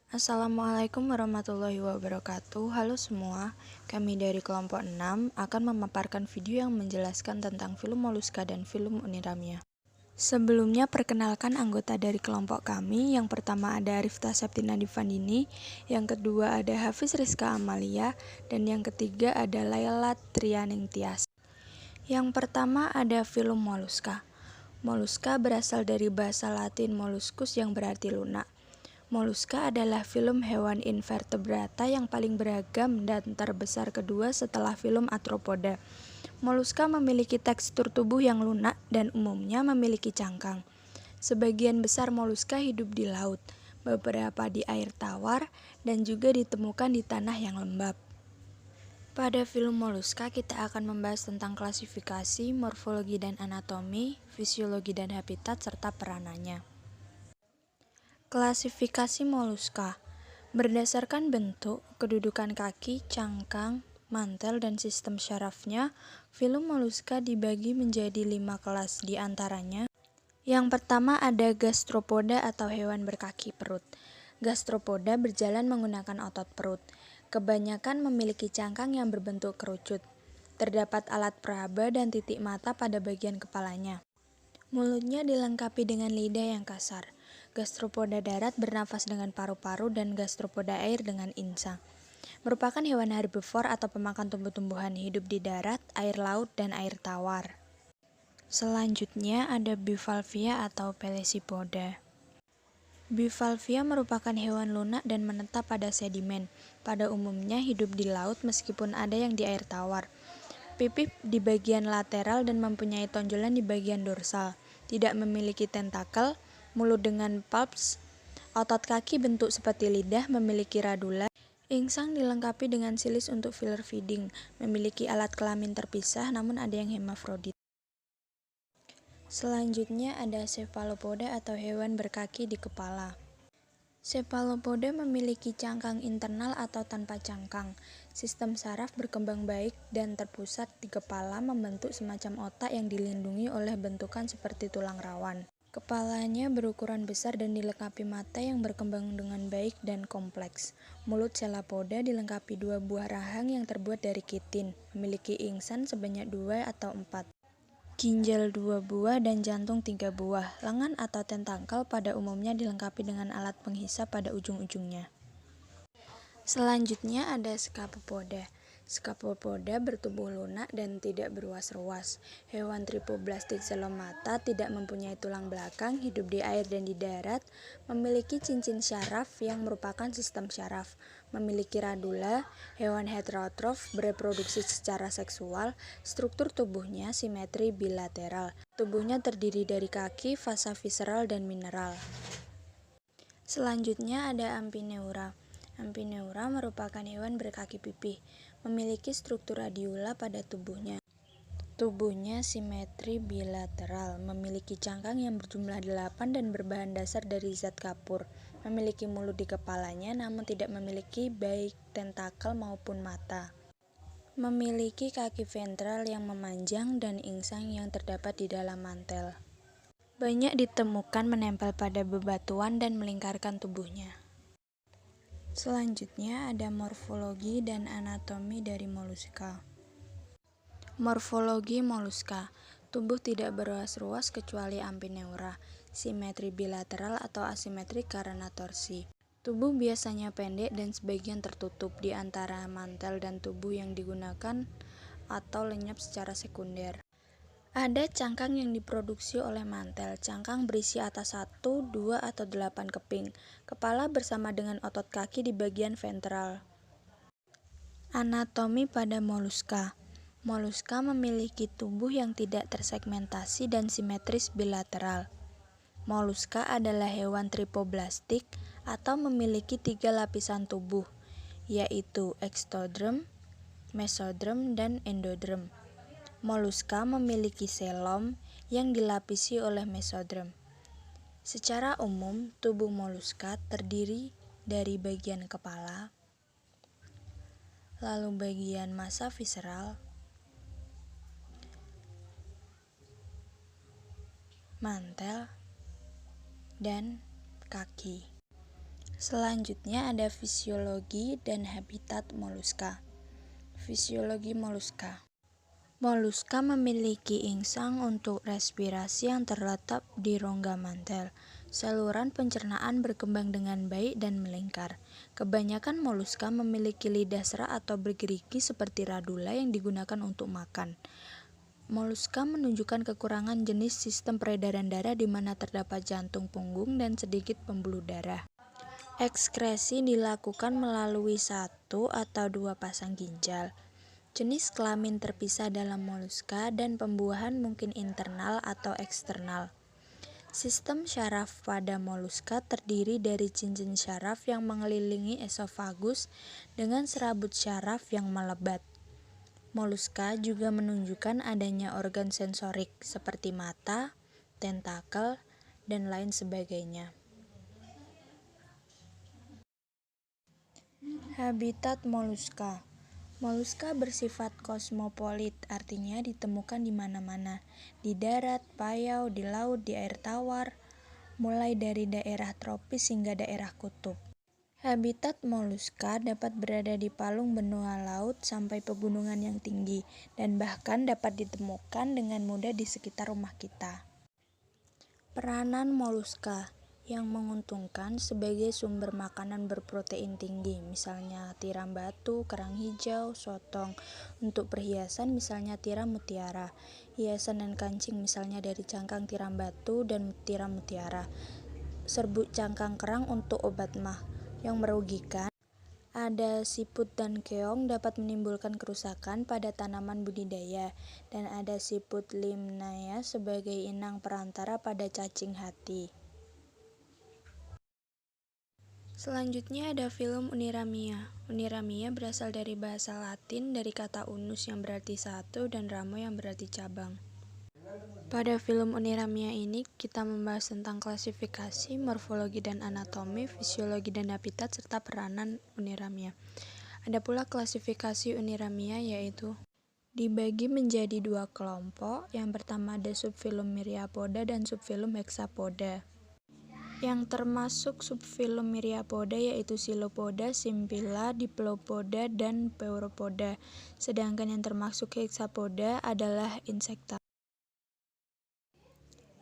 Assalamualaikum warahmatullahi wabarakatuh. Halo semua, kami dari kelompok 6 akan memaparkan video yang menjelaskan tentang film Moluska dan film Uniramia. Sebelumnya perkenalkan anggota dari kelompok kami. Yang pertama ada Rifta Septina Divandini, yang kedua ada Hafiz Rizka Amalia, dan yang ketiga ada Laila Trianing Tias. Yang pertama ada film Moluska. Moluska berasal dari bahasa Latin molluscus yang berarti lunak. Moluska adalah film hewan invertebrata yang paling beragam dan terbesar kedua setelah film Arthropoda. Moluska memiliki tekstur tubuh yang lunak dan umumnya memiliki cangkang. Sebagian besar moluska hidup di laut, beberapa di air tawar, dan juga ditemukan di tanah yang lembab. Pada film Moluska kita akan membahas tentang klasifikasi, morfologi dan anatomi, fisiologi dan habitat, serta peranannya. Klasifikasi moluska berdasarkan bentuk, kedudukan kaki, cangkang, mantel, dan sistem syarafnya. Film moluska dibagi menjadi 5 kelas, di antaranya yang pertama ada gastropoda atau hewan berkaki perut. Gastropoda berjalan menggunakan otot perut. Kebanyakan memiliki cangkang yang berbentuk kerucut. Terdapat alat peraba dan titik mata pada bagian kepalanya. Mulutnya dilengkapi dengan lidah yang kasar. Gastropoda darat bernafas dengan paru-paru dan gastropoda air dengan insang. Merupakan hewan herbivor atau pemakan tumbuh-tumbuhan, hidup di darat, air laut, dan air tawar. Selanjutnya ada bivalvia atau pelesipoda. Bivalvia merupakan hewan lunak dan menetap pada sedimen. Pada umumnya hidup di laut meskipun ada yang di air tawar. Pipih di bagian lateral dan mempunyai tonjolan di bagian dorsal. Tidak memiliki tentakel, mulut dengan palps, otot kaki bentuk seperti lidah, memiliki radula. Insang dilengkapi dengan silis untuk filler feeding, memiliki alat kelamin terpisah namun ada yang hermafrodit. Selanjutnya ada cephalopoda atau hewan berkaki di kepala. Cephalopoda memiliki cangkang internal atau tanpa cangkang. Sistem saraf berkembang baik dan terpusat di kepala membentuk semacam otak yang dilindungi oleh bentukan seperti tulang rawan. Kepalanya berukuran besar dan dilengkapi mata yang berkembang dengan baik dan kompleks. Mulut cephalopoda dilengkapi 2 buah rahang yang terbuat dari kitin, memiliki ingsan sebanyak 2 atau 4. Ginjal 2 buah dan jantung 3 buah. Lengan atau tentakel pada umumnya dilengkapi dengan alat penghisap pada ujung-ujungnya. Selanjutnya ada Scapopoda. Scapopoda bertubuh lunak dan tidak beruas-ruas. Hewan tripoblastik selomata, tidak mempunyai tulang belakang, hidup di air dan di darat, memiliki cincin syaraf yang merupakan sistem syaraf, memiliki radula, hewan heterotrof, bereproduksi secara seksual, struktur tubuhnya simetri bilateral. Tubuhnya terdiri dari kaki, fasa visceral, dan mineral. Selanjutnya ada Amphineura. Amphineura merupakan hewan berkaki pipih, memiliki struktur radiola pada tubuhnya. Tubuhnya simetri bilateral, memiliki cangkang yang berjumlah 8 dan berbahan dasar dari zat kapur. Memiliki mulut di kepalanya namun tidak memiliki baik tentakel maupun mata. Memiliki kaki ventral yang memanjang dan insang yang terdapat di dalam mantel. Banyak ditemukan menempel pada bebatuan dan melingkarkan tubuhnya. Selanjutnya ada morfologi dan anatomi dari moluska. Morfologi moluska. Tubuh tidak beruas-ruas kecuali Amphineura. Simetri bilateral atau asimetrik karena torsi. Tubuh biasanya pendek dan sebagian tertutup di antara mantel dan tubuh yang digunakan atau lenyap secara sekunder. Ada cangkang yang diproduksi oleh mantel. Cangkang berisi atas 1, 2, atau 8 keping. Kepala bersama dengan otot kaki di bagian ventral. Anatomi pada moluska. Moluska memiliki tubuh yang tidak tersegmentasi dan simetris bilateral. Moluska adalah hewan tripoblastik atau memiliki 3 lapisan tubuh, yaitu ektoderm, mesoderm, dan endoderm. Moluska memiliki selom yang dilapisi oleh mesoderm. Secara umum, tubuh moluska terdiri dari bagian kepala, lalu bagian massa visceral, mantel, dan kaki. Selanjutnya ada fisiologi dan habitat moluska. Fisiologi moluska. Moluska memiliki insang untuk respirasi yang terletak di rongga mantel. Saluran pencernaan berkembang dengan baik dan melingkar. Kebanyakan moluska memiliki lidah serak atau bergerigi seperti radula yang digunakan untuk makan. Moluska menunjukkan kekurangan jenis sistem peredaran darah di mana terdapat jantung punggung dan sedikit pembuluh darah. Ekskresi dilakukan melalui satu atau dua pasang ginjal. Jenis kelamin terpisah dalam moluska dan pembuahan mungkin internal atau eksternal. Sistem syaraf pada moluska terdiri dari cincin syaraf yang mengelilingi esofagus dengan serabut syaraf yang melebat. Moluska juga menunjukkan adanya organ sensorik seperti mata, tentakel, dan lain sebagainya. Habitat moluska. Moluska bersifat kosmopolit, artinya ditemukan di mana-mana, di darat, payau, di laut, di air tawar, mulai dari daerah tropis hingga daerah kutub. Habitat moluska dapat berada di palung benua laut sampai pegunungan yang tinggi, dan bahkan dapat ditemukan dengan mudah di sekitar rumah kita. Peranan moluska yang menguntungkan sebagai sumber makanan berprotein tinggi, misalnya tiram batu, kerang hijau, sotong. Untuk perhiasan misalnya tiram mutiara, hiasan dan kancing misalnya dari cangkang tiram batu dan tiram mutiara. Serbuk cangkang kerang untuk obat mah. Yang merugikan, ada siput dan keong dapat menimbulkan kerusakan pada tanaman budidaya, dan ada siput limnaea sebagai inang perantara pada cacing hati. Selanjutnya ada film Uniramia. Uniramia berasal dari bahasa Latin dari kata unus yang berarti satu dan ramo yang berarti cabang. Pada film Uniramia ini kita membahas tentang klasifikasi, morfologi dan anatomi, fisiologi dan habitat, serta peranan Uniramia. Ada pula klasifikasi Uniramia yaitu dibagi menjadi dua kelompok. Yang pertama ada subfilum Myriapoda dan subfilum Hexapoda. Yang termasuk subfilum Myriapoda yaitu Silopoda, Simpila, Diplopoda, dan Pauropoda. Sedangkan yang termasuk Hexapoda adalah insekta.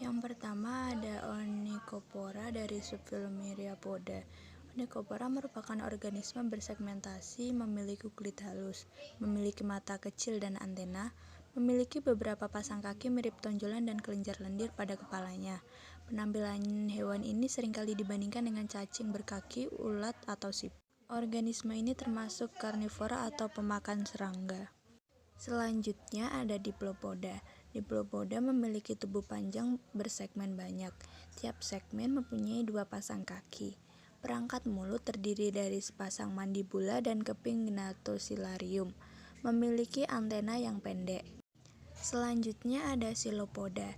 Yang pertama ada Onychopora dari subfilum Myriapoda. Onychopora merupakan organisme bersegmentasi, memiliki kulit halus, memiliki mata kecil dan antena, memiliki beberapa pasang kaki mirip tonjolan dan kelenjar lendir pada kepalanya. Penampilan hewan ini seringkali dibandingkan dengan cacing berkaki, ulat, atau siput. Organisme ini termasuk karnivora atau pemakan serangga. Selanjutnya ada Diplopoda. Diplopoda memiliki tubuh panjang bersegmen banyak. Tiap segmen mempunyai dua pasang kaki. Perangkat mulut terdiri dari sepasang mandibula dan keping gnatociliarium. Memiliki antena yang pendek. Selanjutnya ada Silopoda.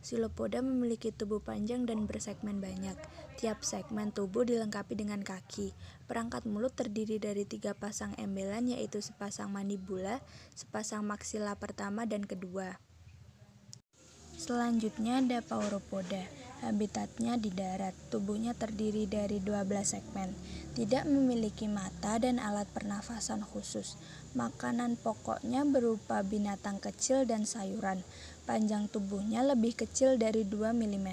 Silopoda memiliki tubuh panjang dan bersegmen banyak. Tiap segmen tubuh dilengkapi dengan kaki. Perangkat mulut terdiri dari tiga pasang embelan yaitu sepasang mandibula, sepasang maksila pertama dan kedua. Selanjutnya ada Pauropoda. Habitatnya di darat. Tubuhnya terdiri dari 12 segmen. Tidak memiliki mata dan alat pernafasan khusus. Makanan pokoknya berupa binatang kecil dan sayuran. Panjang tubuhnya lebih kecil dari 2 mm.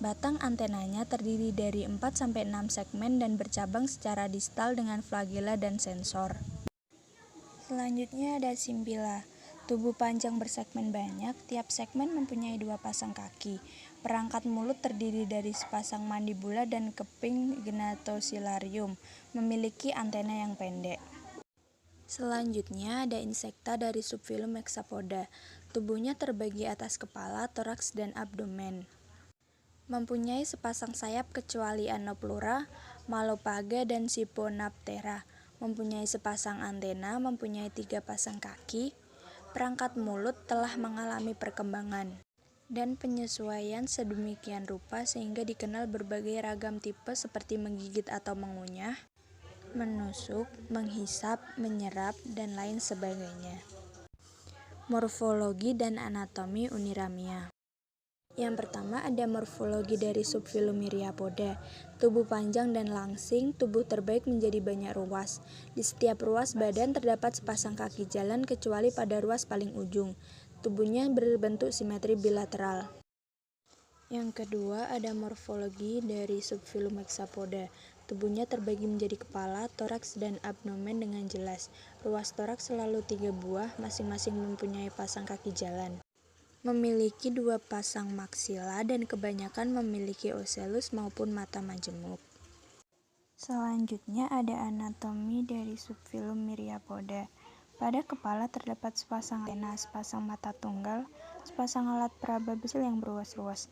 Batang antenanya terdiri dari 4-6 segmen dan bercabang secara distal dengan flagela dan sensor. Selanjutnya ada Simpila. Tubuh panjang bersegmen banyak, tiap segmen mempunyai dua pasang kaki. Perangkat mulut terdiri dari sepasang mandibula dan keping gnatociliarium, memiliki antena yang pendek. Selanjutnya ada insekta dari subfilum Hexapoda. Tubuhnya terbagi atas kepala, toraks, dan abdomen. Mempunyai sepasang sayap kecuali Anoplura, Malopaga, dan Siponaptera. Mempunyai sepasang antena, mempunyai 3 pasang kaki. Perangkat mulut telah mengalami perkembangan dan penyesuaian sedemikian rupa sehingga dikenal berbagai ragam tipe seperti menggigit atau mengunyah, menusuk, menghisap, menyerap, dan lain sebagainya. Morfologi dan anatomi Uniramia. Yang pertama ada morfologi dari subfilum Myriapoda. Tubuh panjang dan langsing, tubuh terbaik menjadi banyak ruas. Di setiap ruas badan terdapat sepasang kaki jalan kecuali pada ruas paling ujung. Tubuhnya berbentuk simetri bilateral. Yang kedua ada morfologi dari subfilum Hexapoda. Tubuhnya terbagi menjadi kepala, toraks, dan abdomen dengan jelas. Ruas toraks selalu 3 buah, masing-masing mempunyai pasang kaki jalan. Memiliki 2 pasang maksila dan kebanyakan memiliki ocellus maupun mata majemuk. Selanjutnya ada anatomi dari subfilum Myriapoda. Pada kepala terdapat sepasang antena, sepasang mata tunggal, sepasang alat peraba besi yang berruas-ruas.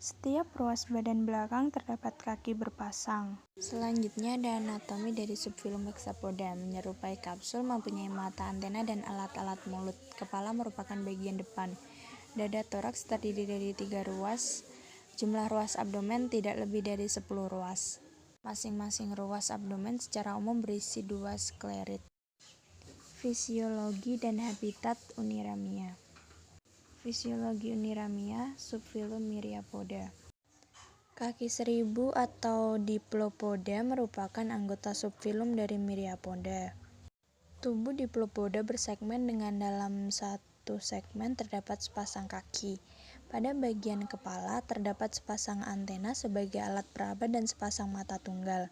Setiap ruas badan belakang terdapat kaki berpasang. Selanjutnya ada anatomi dari subfilum Hexapoda. Menyerupai kapsul, mempunyai mata, antena, dan alat-alat mulut. Kepala merupakan bagian depan. Dada toraks terdiri dari 3 ruas. Jumlah ruas abdomen tidak lebih dari 10 ruas. Masing-masing ruas abdomen secara umum berisi 2 sklerit. Fisiologi dan habitat Uniramia. Fisiologi Uniramia, subfilum Myriapoda. Kaki seribu atau Diplopoda merupakan anggota subfilum dari Myriapoda. Tubuh Diplopoda bersegmen dengan dalam satu segmen terdapat sepasang kaki. Pada bagian kepala terdapat sepasang antena sebagai alat peraba dan sepasang mata tunggal.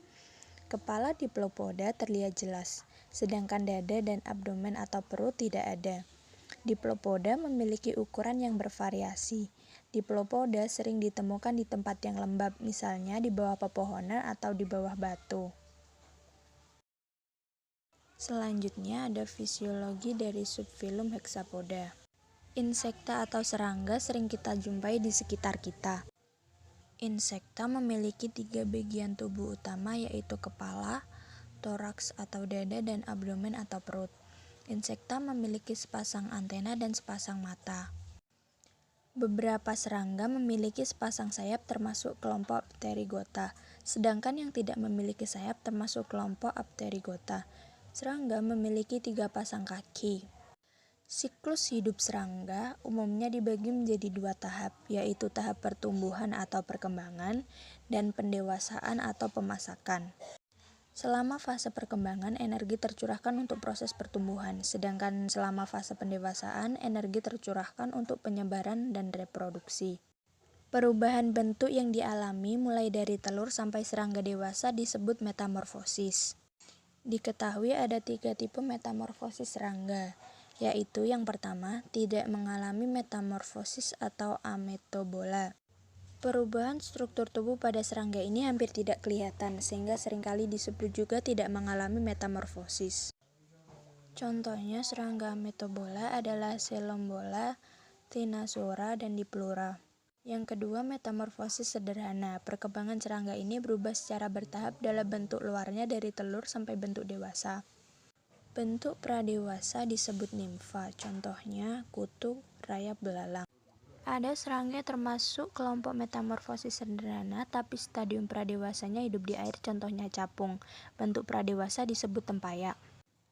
Kepala Diplopoda terlihat jelas, sedangkan dada dan abdomen atau perut tidak ada. Diplopoda memiliki ukuran yang bervariasi. Diplopoda sering ditemukan di tempat yang lembab, misalnya di bawah pepohonan atau di bawah batu. Selanjutnya ada fisiologi dari subfilum Hexapoda. Insekta atau serangga sering kita jumpai di sekitar kita. Insekta memiliki 3 bagian tubuh utama, yaitu kepala, toraks atau dada, dan abdomen atau perut. Insekta memiliki sepasang antena dan sepasang mata. Beberapa serangga memiliki sepasang sayap termasuk kelompok Pterygota, sedangkan yang tidak memiliki sayap termasuk kelompok Apterygota. Serangga memiliki 3 pasang kaki. Siklus hidup serangga umumnya dibagi menjadi 2 tahap, yaitu tahap pertumbuhan atau perkembangan dan pendewasaan atau pemasakan. Selama fase perkembangan, energi tercurahkan untuk proses pertumbuhan, sedangkan selama fase pendewasaan, energi tercurahkan untuk penyebaran dan reproduksi. Perubahan bentuk yang dialami mulai dari telur sampai serangga dewasa disebut metamorfosis. Diketahui ada 3 tipe metamorfosis serangga, yaitu yang pertama, tidak mengalami metamorfosis atau ametobola. Perubahan struktur tubuh pada serangga ini hampir tidak kelihatan, sehingga seringkali disebut juga tidak mengalami metamorfosis. Contohnya serangga ametobola adalah Celombola, Ctenosaura, dan Diplura. Yang kedua, metamorfosis sederhana. Perkembangan serangga ini berubah secara bertahap dalam bentuk luarnya dari telur sampai bentuk dewasa. Bentuk pradewasa disebut nimfa, contohnya kutu, rayap belalang. Ada serangga termasuk kelompok metamorfosis sederhana, tapi stadium pradewasanya hidup di air, contohnya capung. Bentuk pradewasa disebut tempayak.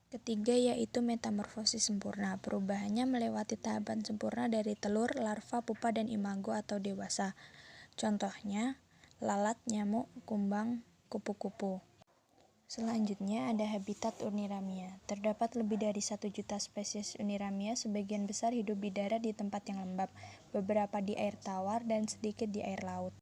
Ketiga yaitu metamorfosis sempurna. Perubahannya melewati tahapan sempurna dari telur, larva, pupa, dan imago atau dewasa. Contohnya lalat, nyamuk, kumbang, kupu-kupu. Selanjutnya ada habitat Uniramia. Terdapat lebih dari 1 juta spesies Uniramia, sebagian besar hidup di darat di tempat yang lembab, beberapa di air tawar, dan sedikit di air laut.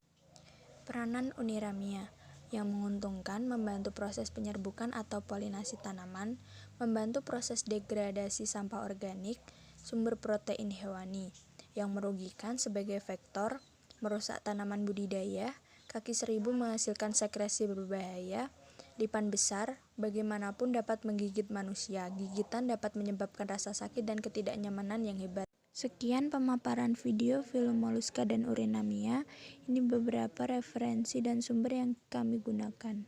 Peranan Uniramia yang menguntungkan membantu proses penyerbukan atau polinasi tanaman, membantu proses degradasi sampah organik, sumber protein hewani. Yang merugikan sebagai vektor, merusak tanaman budidaya, kaki seribu menghasilkan sekresi berbahaya, lipan besar, bagaimanapun dapat menggigit manusia. Gigitan dapat menyebabkan rasa sakit dan ketidaknyamanan yang hebat. Sekian pemaparan video film Moluska dan Urinamia. Ini beberapa referensi dan sumber yang kami gunakan.